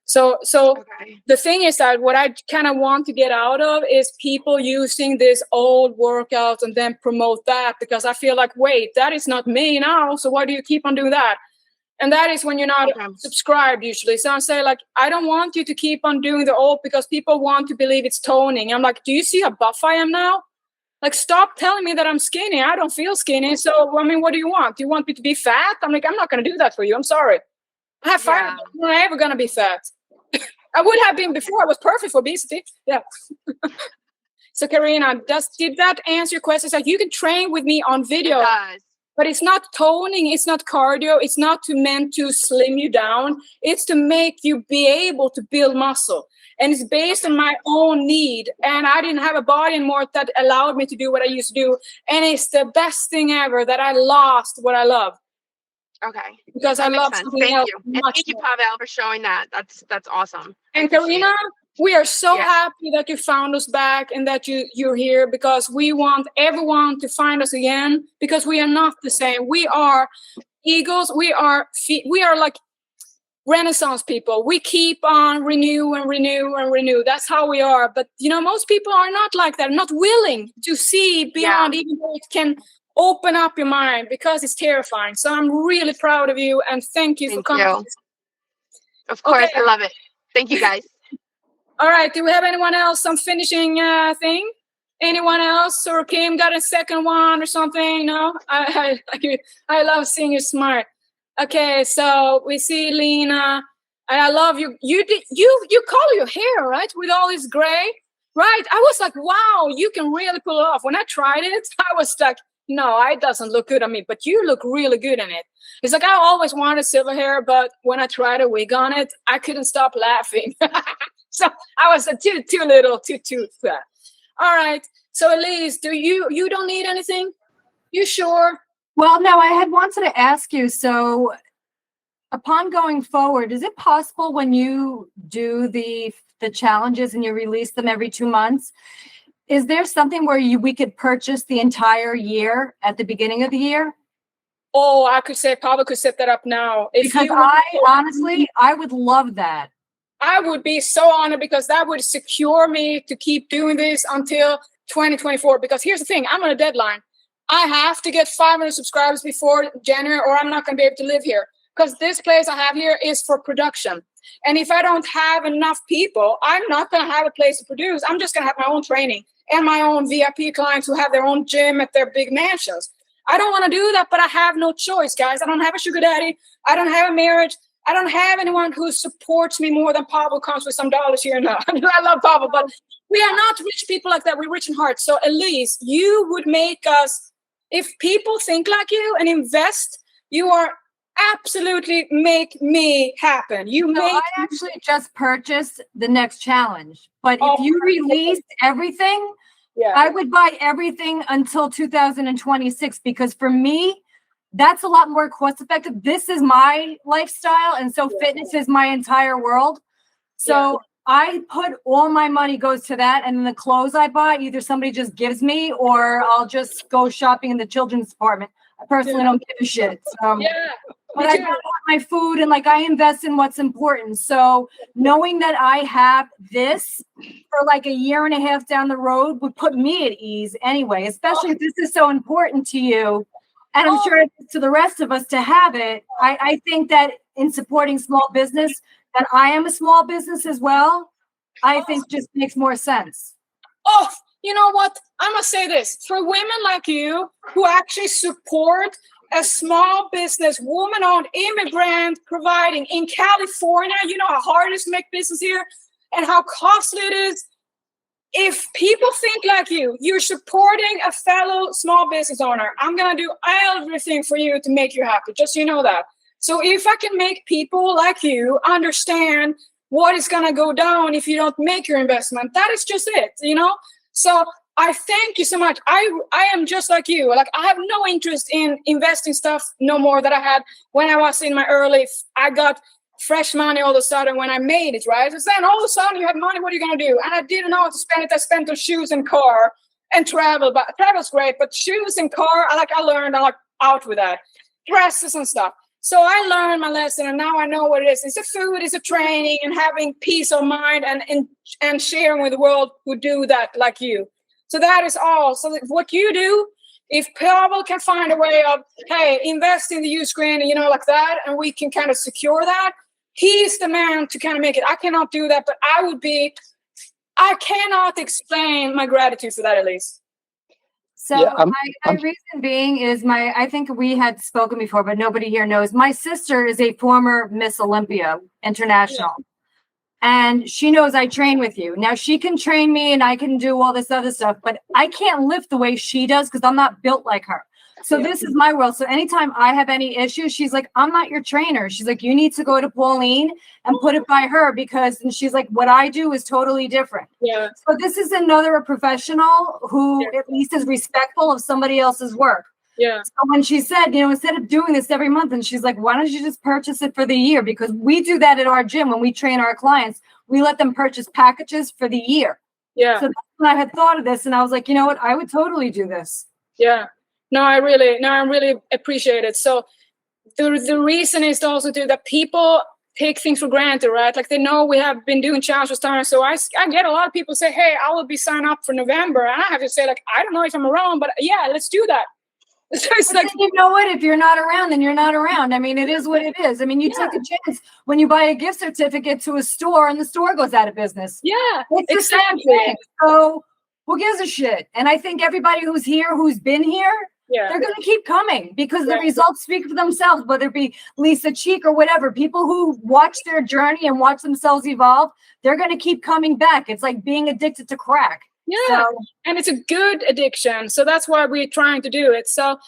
So Okay. The thing is that what I kind of want to get out of is people using this old workouts and then promote that, because I feel like, wait, that is not me now. So why do you keep on doing that? And that is when you're not subscribed usually. So I say, like, I don't want you to keep on doing the old, because people want to believe it's toning. I'm like, do you see how buff I am now? Like, stop telling me that I'm skinny. I don't feel skinny. So, I mean, what do you want? Do you want me to be fat? I'm like, I'm not going to do that for you. I'm sorry. I have fire. I'm not ever going to be fat. I would have been before. I was perfect for obesity. Yeah. So, Karina, did that answer your question? It's like, you can train with me on video. It does. But it's not toning, it's not cardio, it's not meant to slim you down. It's to make you be able to build muscle. And it's based on my own need. And I didn't have a body anymore that allowed me to do what I used to do. And it's the best thing ever that I lost what I love. Okay. Because I love something else. Thank you. And thank you, Pavel, for showing that. That's awesome. And Karina, we are so happy that you found us back and that you're here, because we want everyone to find us again, because we are not the same. We are eagles. We are like Renaissance people. We keep on renew and renew and renew. That's how we are. But most people are not like that. Not willing to see beyond, even though it can open up your mind, because it's terrifying. So I'm really proud of you, and thank you for coming. You. Of course, okay. I love it. Thank you, guys. All right. Do we have anyone else? Some finishing thing? Anyone else? Or Kim got a second one or something? No? I love seeing you smart. Okay, so we see Lena. I love you. You color your hair, right? With all this gray, right? I was like, wow, you can really pull it off. When I tried it, I was like, no, it doesn't look good on me, but you look really good in it. It's like, I always wanted silver hair, but when I tried a wig on it, I couldn't stop laughing. So I was too little, too fat. All right. So Elise, you don't need anything? You sure? Well, no, I had wanted to ask you, so upon going forward, is it possible when you do the challenges and you release them every 2 months, is there something where we could purchase the entire year at the beginning of the year? Oh, I could say Pablo could set that up now. Because I would love that. I would be so honored because that would secure me to keep doing this until 2024. Because here's the thing, I'm on a deadline. I have to get 500 subscribers before January or I'm not going to be able to live here. Because this place I have here is for production. And if I don't have enough people, I'm not going to have a place to produce. I'm just going to have my own training and my own VIP clients who have their own gym at their big mansions. I don't want to do that, but I have no choice, guys. I don't have a sugar daddy. I don't have a marriage. I don't have anyone who supports me more than Pablo comes with some dollars here and now. I love Pablo, but we are not rich people like that. We're rich in heart. So Elise, you would make us, if people think like you and invest, you are absolutely make me happen. I actually just purchased the next challenge, but if you released everything, I would buy everything until 2026 because for me, that's a lot more cost effective. This is my lifestyle, and so fitness is my entire world. So I put all my money goes to that, and then the clothes I buy, either somebody just gives me or I'll just go shopping in the children's department. I personally don't give a shit. So. But I want my food and like I invest in what's important. So knowing that I have this for like a year and a half down the road would put me at ease anyway, especially if this is so important to you. And I'm sure to the rest of us to have it. I think that in supporting small business, that I am a small business as well, I think just makes more sense. Oh, you know what? I must say this. For women like you who actually support a small business, woman-owned immigrant providing in California, you know how hard it is to make business here and how costly it is. If people think like you, you're supporting a fellow small business owner. I'm going to do everything for you to make you happy. Just so you know that. So if I can make people like you understand what is going to go down if you don't make your investment, that is just it, you know? So I thank you so much. I am just like you. Like I have no interest in investing stuff no more that I had when I was in my early. I got fresh money all of a sudden when I made it, right? So then all of a sudden you have money. What are you gonna do? And I didn't know how to spend it. I spent on shoes and car and travel. But travel's great, but shoes and car, I learned. I'm like out with that. Dresses and stuff. So I learned my lesson, and now I know what it is. It's a food, it's a training, and having peace of mind and sharing with the world who do that like you. So that is all. So what you do, if Pablo can find a way of, hey, invest in the Uscreen, you know, like that, and we can kind of secure that, he's the man to kind of make it. I cannot do that, but I cannot explain my gratitude for that, at least. So my reason being is I think we had spoken before, but nobody here knows. My sister is a former Miss Olympia International. Yeah. And she knows I train with you. Now she can train me and I can do all this other stuff, but I can't lift the way she does because I'm not built like her. So this is my world. So anytime I have any issues, she's like, I'm not your trainer. She's like, you need to go to Pauline and put it by her and she's like, what I do is totally different. Yeah. So this is another professional who at least is respectful of somebody else's work. Yeah. So when she said, you know, instead of doing this every month, and she's like, why don't you just purchase it for the year? Because we do that at our gym when we train our clients. We let them purchase packages for the year. Yeah. So that's when I had thought of this, and I was like, you know what? I would totally do this. Yeah. No, I really appreciate it. So the reason is also that people take things for granted, right? Like they know we have been doing challenges for time. So I get a lot of people say, hey, I will be signed up for November. And I have to say, like, I don't know if I'm around, but yeah, let's do that. So it's like, you know what? If you're not around, then you're not around. I mean, it is what it is. I mean, you take a chance when you buy a gift certificate to a store and the store goes out of business. Yeah, it's exactly. The same thing. So who gives a shit? And I think everybody who's here, who's been here, they're going to keep coming because the results speak for themselves, whether it be Lisa Cheek or whatever. People who watch their journey and watch themselves evolve, they're going to keep coming back. It's like being addicted to crack. Yeah, and it's a good addiction. So that's why we're trying to do it. So,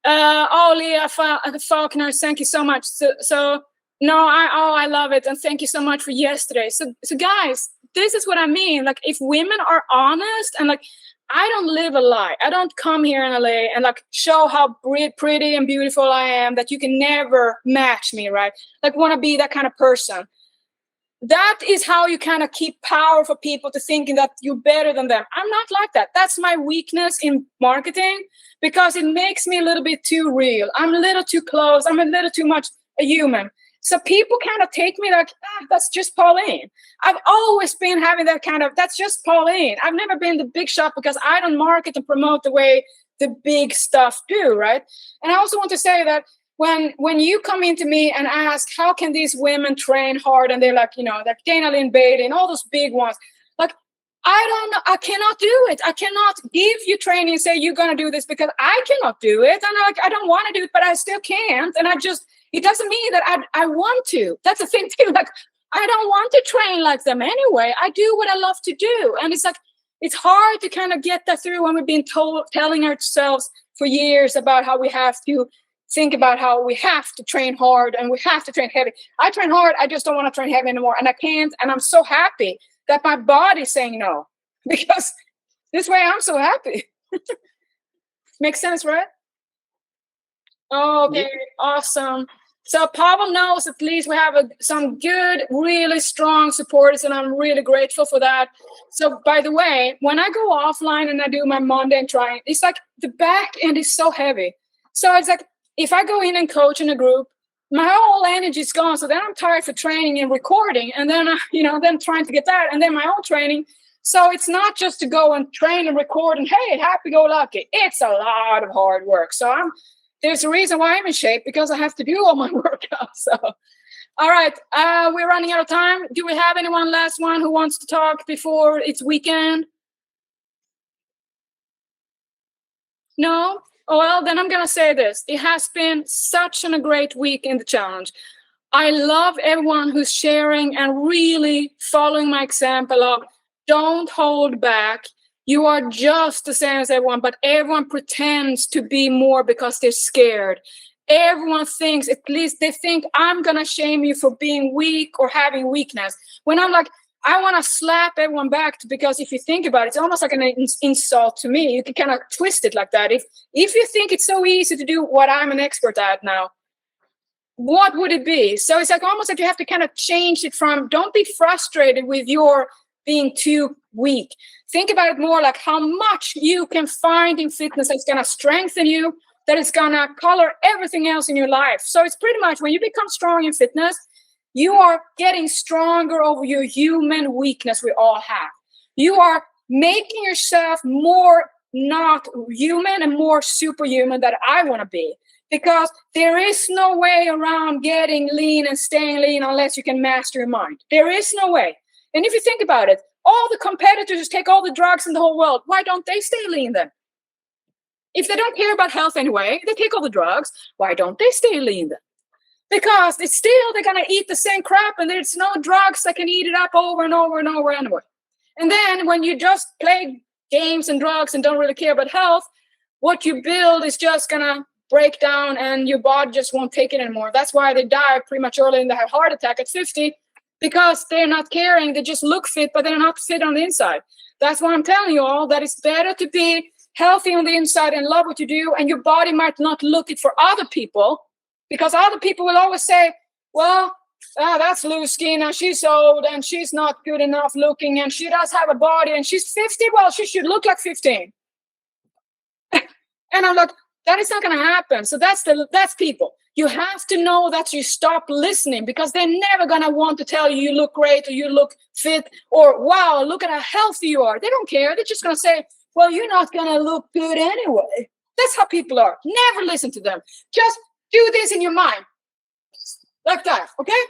Leah Faulkner, thank you so much. I love it. And thank you so much for yesterday. So guys, this is what I mean. Like if women are honest and like, I don't live a lie. I don't come here in LA and like show how pretty and beautiful I am, that you can never match me, right? Like want to be that kind of person. That is how you kind of keep power for people to thinking that you're better than them. I'm not like that. That's my weakness in marketing, because it makes me a little bit too real. I'm a little too close. I'm a little too much a human. So people kind of take me like, that's just Pauline. I've always been having that kind of, that's just Pauline. I've never been the big shot because I don't market and promote the way the big stuff do, right? And I also want to say that when you come into me and ask, how can these women train hard? And they're like, like Dana Lynn Bailey and all those big ones. Like, I don't know. I cannot do it. I cannot give you training and say, you're going to do this, because I cannot do it. And I don't want to do it, but I still can't. And it doesn't mean that I want to. That's the thing too. Like, I don't want to train like them anyway. I do what I love to do. And it's like, it's hard to kind of get that through when we've been telling ourselves for years about how we have to think about how we have to train hard and we have to train heavy. I train hard. I just don't want to train heavy anymore. And I can't. And I'm so happy that my body's saying no, because this way I'm so happy. Makes sense, right? Okay, yeah. Awesome. So Pavel knows at least we have some good, really strong supporters, and I'm really grateful for that. So by the way, when I go offline and I do my Monday and trying, it's like the back end is so heavy. So it's like, if I go in and coach in a group, my whole energy is gone. So then I'm tired for training and recording, and then then trying to get that, and then my own training. So it's not just to go and train and record and hey, happy go lucky. It's a lot of hard work. So there's a reason why I'm in shape, because I have to do all my workouts. So, all right, we're running out of time. Do we have anyone last one who wants to talk before it's weekend? No? Well, then I'm going to say this. It has been such a great week in the challenge. I love everyone who's sharing and really following my example of don't hold back. You are just the same as everyone, but everyone pretends to be more because they're scared. Everyone thinks, at least they think, I'm going to shame you for being weak or having weakness. When I'm like, I want to slap everyone back, because if you think about it, it's almost like an insult to me. You can kind of twist it like that. If you think it's so easy to do what I'm an expert at now, what would it be? So it's like almost like you have to kind of change it from, don't be frustrated with your being too weak. Think about it more like how much you can find in fitness that's going to strengthen you, that is going to color everything else in your life. So it's pretty much when you become strong in fitness, you are getting stronger over your human weakness we all have. You are making yourself more not human and more superhuman that I want to be. Because there is no way around getting lean and staying lean unless you can master your mind. There is no way. And if you think about it, all the competitors take all the drugs in the whole world. Why don't they stay lean then? If they don't care about health anyway, they take all the drugs. Why don't they stay lean then? Because they're going to eat the same crap, and there's no drugs that can eat it up over and over and over anyway. And then when you just play games and drugs and don't really care about health, what you build is just going to break down and your body just won't take it anymore. That's why they die prematurely and they have heart attack at 50, because they're not caring. They just look fit, but they're not fit on the inside. That's why I'm telling you all that it's better to be healthy on the inside and love what you do, and your body might not look it for other people, because other people will always say, well, that's loose skin and she's old and she's not good enough looking and she does have a body and she's 50. Well, she should look like 15. And I'm like, that is not going to happen. So that's people. You have to know that you stop listening, because they're never going to want to tell you look great or you look fit or wow, look at how healthy you are. They don't care. They're just going to say, well, you're not going to look good anyway. That's how people are. Never listen to them. Just do this in your mind. Like that, okay?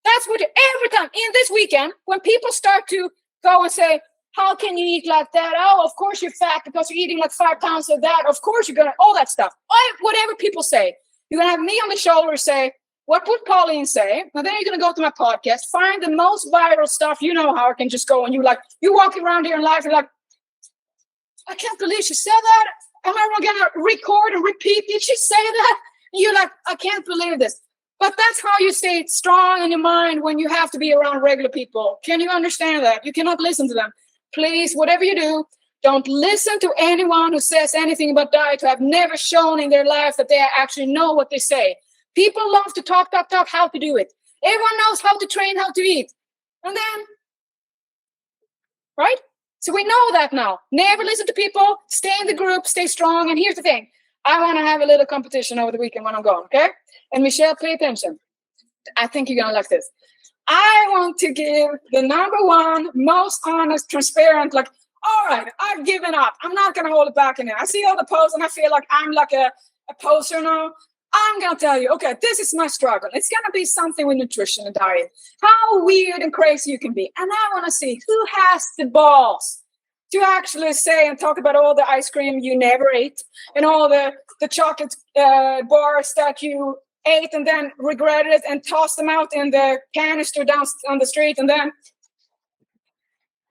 That's what every time in this weekend, when people start to go and say, how can you eat like that? Oh, of course you're fat because you're eating like 5 pounds of that. Of course you're going to, all that stuff. Whatever people say, you're going to have me on the shoulder say, what would Pauline say? Now then you're going to go to my podcast, find the most viral stuff. You know how I can just go and you walk around here in life, you're like, I can't believe she said that. Am I going to record and repeat? Did she say that? And you're like, I can't believe this. But that's how you stay strong in your mind when you have to be around regular people. Can you understand that? You cannot listen to them. Please, whatever you do, Don't listen to anyone who says anything about diet who have never shown in their life that they actually know what they say. People love to talk how to do it. Everyone knows how to train, how to eat. And then, right? So we know that now. Never listen to people, stay in the group, stay strong. And here's the thing. I want to have a little competition over the weekend when I'm gone, okay? And Michelle, pay attention. I think you're going to like this. I want to give the number one, most honest, transparent, like, all right, I've given up. I'm not going to hold it back in there. I see all the posts and I feel like I'm like a poster now. I'm going to tell you, okay, this is my struggle. It's going to be something with nutrition and diet. How weird and crazy you can be. And I want to see who has the balls to actually say and talk about all the ice cream you never ate and all the chocolate bars that you ate and then regretted it and tossed them out in the canister down on the street and then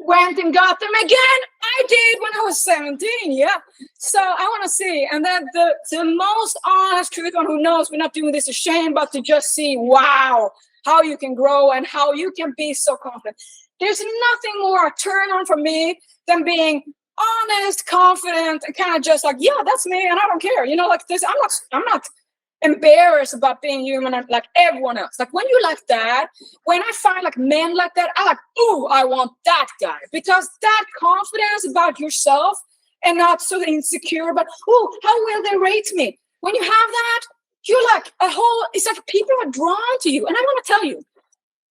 went and got them again. I did when I was 17, yeah. So I want to see. And then the most honest truth on who knows we're not doing this to shame, but to just see, wow, how you can grow and how you can be so confident. There's nothing more a turn on for me than being honest, confident, and kind of just like, yeah, that's me, and I don't care. You know, like this, I'm not embarrassed about being human like everyone else. Like when you like that, when I find like men like that, I like, ooh, I want that guy. Because that confidence about yourself and not so insecure about, ooh, how will they rate me? When you have that, you're like it's like people are drawn to you. And I want to tell you,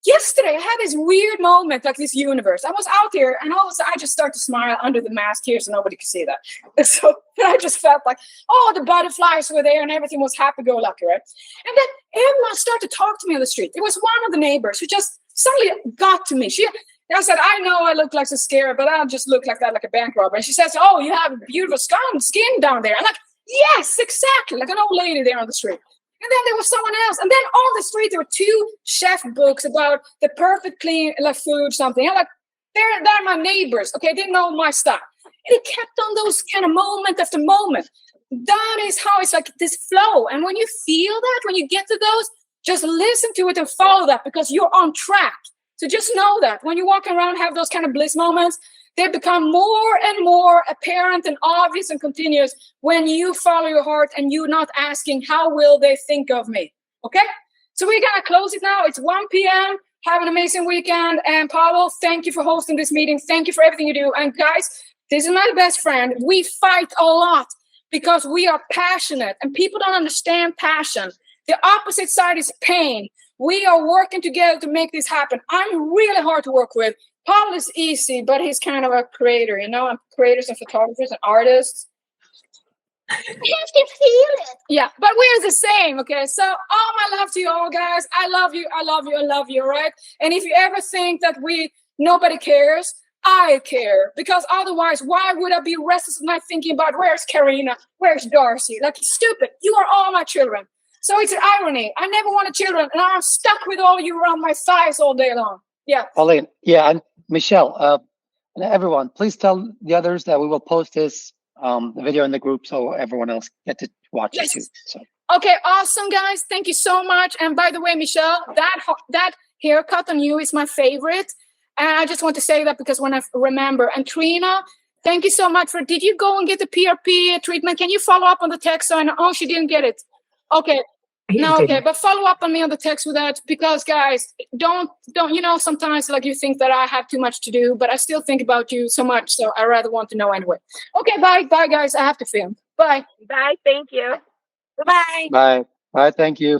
yesterday I had this weird moment, like this universe. I was out here and all of a sudden I just started to smile under the mask here so nobody could see that. And so I just felt like, oh, the butterflies were there and everything was happy-go-lucky, right? And then everyone started to talk to me on the street. It was one of the neighbors who just suddenly got to me. I said, I know I look like a scare, but I just look like that, like a bank robber. And she says, oh, you have beautiful skin down there. I'm like, yes, exactly, like an old lady there on the street. And then there was someone else. And then on the street, there were 2 chef books about the perfect clean like food, something. I'm like, they're my neighbors. Okay, they know my stuff. And it kept on those kind of moment after moment. That is how it's like this flow. And when you feel that, when you get to those, just listen to it and follow that because you're on track. So just know that when you walk around, have those kind of bliss moments, they become more and more apparent and obvious and continuous when you follow your heart and you're not asking, how will they think of me? Okay? So we're going to close it now. It's 1 p.m. Have an amazing weekend. And Pavel, thank you for hosting this meeting. Thank you for everything you do. And guys, this is my best friend. We fight a lot because we are passionate and people don't understand passion. The opposite side is pain. We are working together to make this happen. I'm really hard to work with. Paul is easy, but he's kind of a creator, you know, creators and photographers and artists. You have to feel it. Yeah, but we're the same, okay? So all my love to you all, guys. I love you, I love you, I love you, right? And if you ever think that nobody cares, I care. Because otherwise, why would I be restless at night thinking about where's Karina, where's Darcy? Like, stupid. You are all my children. So it's an irony. I never wanted children, and I'm stuck with all you around my thighs all day long. Yeah. Pauline, yeah, and Michelle, and everyone, please tell the others that we will post this video in the group so everyone else get to watch it too. So. Okay, awesome, guys. Thank you so much. And by the way, Michelle, that haircut on you is my favorite. And I just want to say that because when I remember. And Trina, thank you so much did you go and get the PRP treatment? Can you follow up on the text? So I know, she didn't get it. Okay. No, okay, but follow up on me on the text with that because, guys, don't sometimes like you think that I have too much to do, but I still think about you so much, so I rather want to know anyway. Okay, bye, guys. I have to film. Bye. Bye. Thank you. Bye. Bye. Bye. Thank you.